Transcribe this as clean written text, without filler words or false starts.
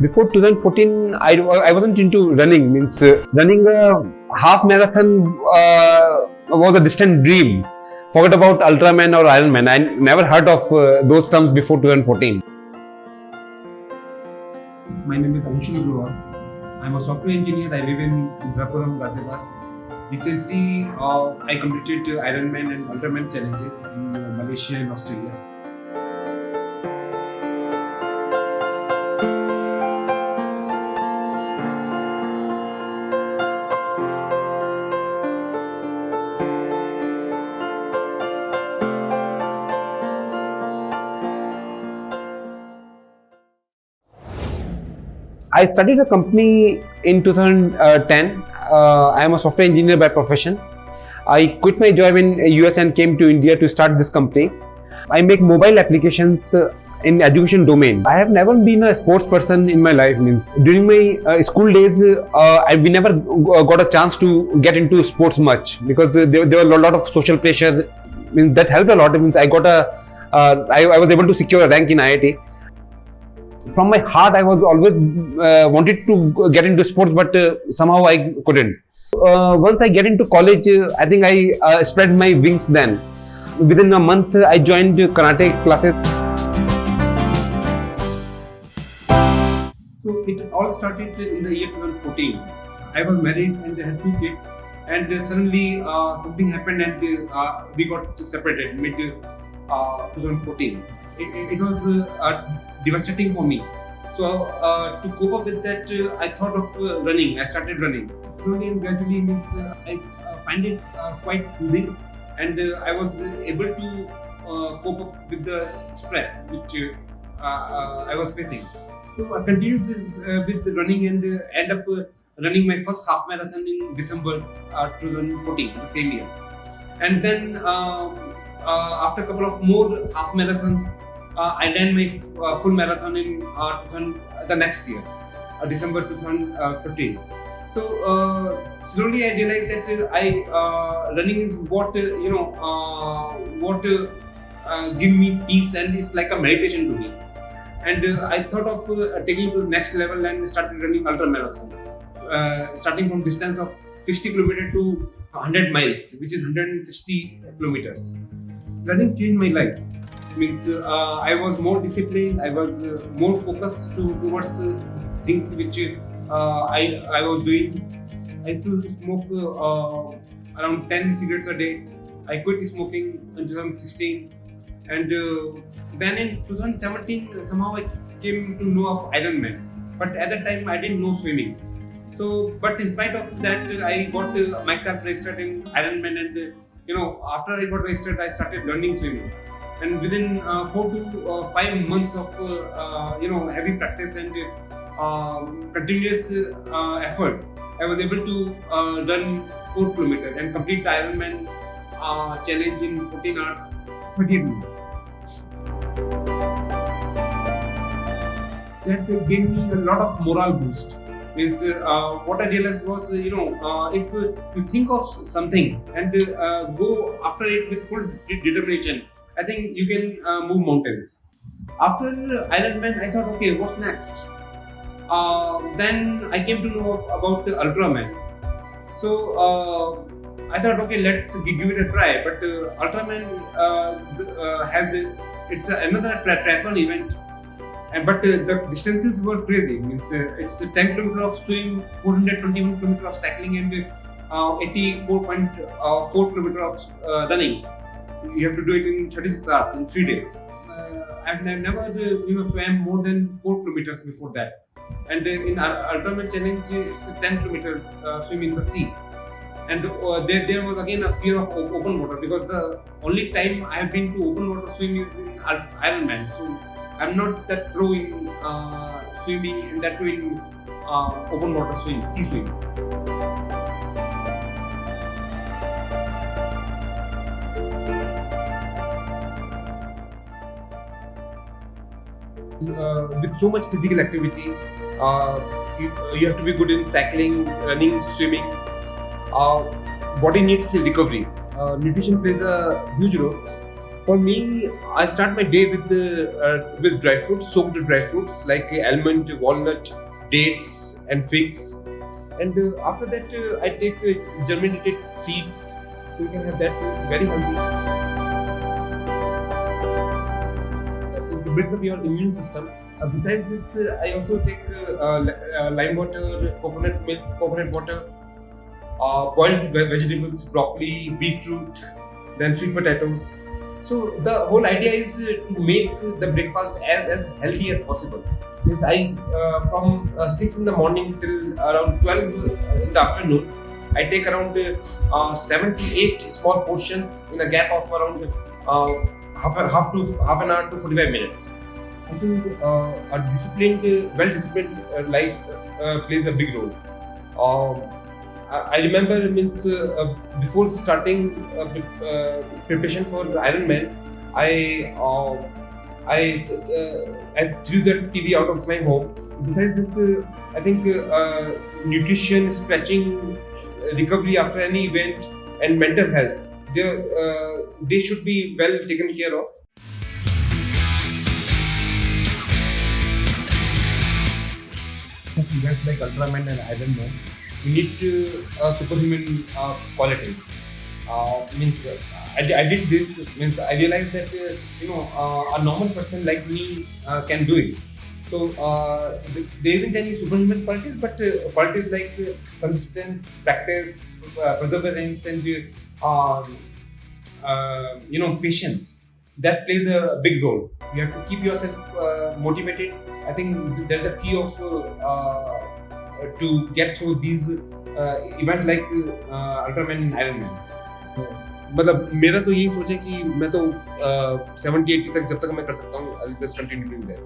Before 2014, I wasn't into running. Means running a half marathon was a distant dream. Forget about Ultraman or Ironman. I never heard of those terms before 2014. My name is Anshul Agrawal. I'm a software engineer. I live in Ultraman, Ghaziabad. Recently, I completed Ironman and Ultraman challenges in Malaysia and Australia. I started a company in 2010. I am a software engineer by profession. I quit my job in US and came to India to start this company. I make mobile applications in education domain. I have never been a sports person in my life. During my school days, we never got a chance to get into sports much because there were a lot of social pressure. That helped a lot. I was able to secure a rank in IIT. From my heart, I was always wanted to get into sports, but somehow I couldn't. Once I get into college, I think I spread my wings then. Within a month, I joined karate classes. So it all started in the year 2014. I was married and I had 2 kids, and suddenly something happened and we got separated mid 2014. It was devastating for me. So to cope up with that, I thought of running. I started running. Slowly and gradually I find it quite soothing, and I was able to cope up with the stress which I was facing. So I continued with the running and end up running my first half marathon in December 2014, the same year. And then after a couple of more half marathons, I ran my full marathon in the next year, December 2015. So slowly I realized that running is what give me peace, and it's like a meditation to me. And I thought of taking it to the next level and started running ultra marathons, starting from distance of 60 km to 100 miles, which is 160 kilometers. Running changed my life. I was more disciplined. I was more focused towards things which I was doing. I used to smoke around 10 cigarettes a day. I quit smoking in 2016, and then in 2017 somehow I came to know of Ironman. But at that time I didn't know swimming. So, but in spite of that, I got myself registered in Ironman, and after I got registered, I started learning swimming. And within 4 to 5 months of heavy practice and continuous effort, I was able to run 4 kilometers and complete the Ironman challenge in 14 hours, 38 minutes. That gave me a lot of morale boost. What I realized was, if you think of something and go after it with full determination, I think you can move mountains. After Ironman, I thought, okay, what's next? Then I came to know about Ultraman. So I thought, okay, let's give it a try. But Ultraman it's another triathlon event. But the distances were crazy. It's 10 km of swim, 421 km of cycling, and 84.4 km of running. You have to do it in 36 hours, in 3 days. I've never swam more than 4 kilometers before that. And in our Ultraman challenge, it's 10 kilometers swim in the sea. And there was again a fear of open water, because the only time I have been to open water swim is in Ironman. So I'm not that pro in swimming, and that too in open water swim, sea swim. With so much physical activity, you have to be good in cycling, running, swimming. Body needs recovery. Nutrition plays a huge role. For me, I start my day with dry fruits, soaked dry fruits like almond, walnut, dates, and figs. And after that, I take germinated seeds. So you can have that. It's very healthy. It builds up your immune system. Besides this, I also take lime water, coconut milk, coconut water, boiled vegetables, broccoli, beetroot, then sweet potatoes. So the whole idea is to make the breakfast as healthy as possible. Means I from 6 in the morning till around 12 in the afternoon, I take around 7 to 8 small portions in a gap of around half an hour to 45 minutes. I think a disciplined, well-disciplined life plays a big role. I remember before starting preparation for Ironman, I threw the TV out of my home. Besides this, I think nutrition, stretching, recovery after any event, and mental health, they should be well taken care of. Events like Ultraman and Ironman, we need superhuman qualities. I did this. I realized that a normal person like me can do it. So there isn't any superhuman qualities, but qualities like consistent practice, perseverance, and patience. That plays a big role. You have to keep yourself motivated. I think there's a key of to get through these events like Ultraman and Ironman. मतलब मेरा तो यही सोच है कि मैं तो 70-80 तक जब तक मैं कर सकता हूँ, I'll just continue doing that.